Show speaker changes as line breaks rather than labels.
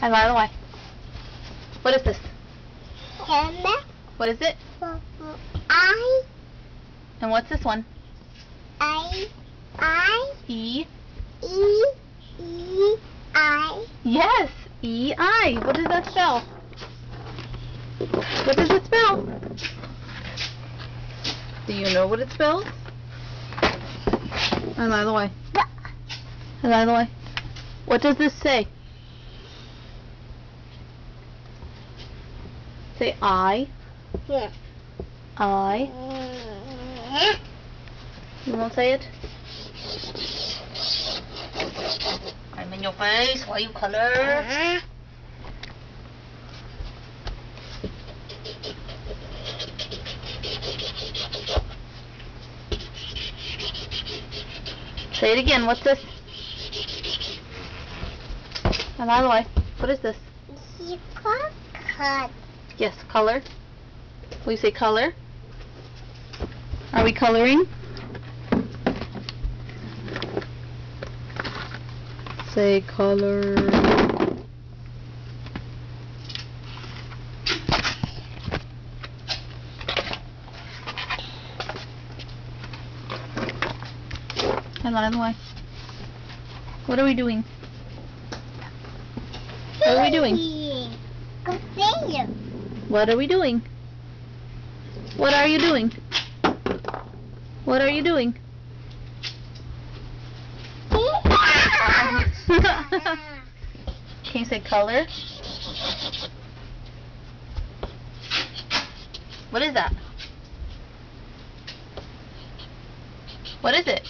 And by the way, what is this?
Camera.
What is it?
I.
And what's this one?
I.
E.
E. E. I.
Yes, E-I. What does that spell? What does it spell? Do you know what it spells? And by the way. And by the way, what does this say? Say I.
Yeah.
I. You won't say it? I'm in your face. Why you color? Say it again. What's this? And by the way, what is this?
Cut.
Yes, color. We say color. Are we coloring? Say color. And by the way, what are we doing? What are we doing? What are we doing? What are you doing? What are you doing? Can you say color? What is that? What is it?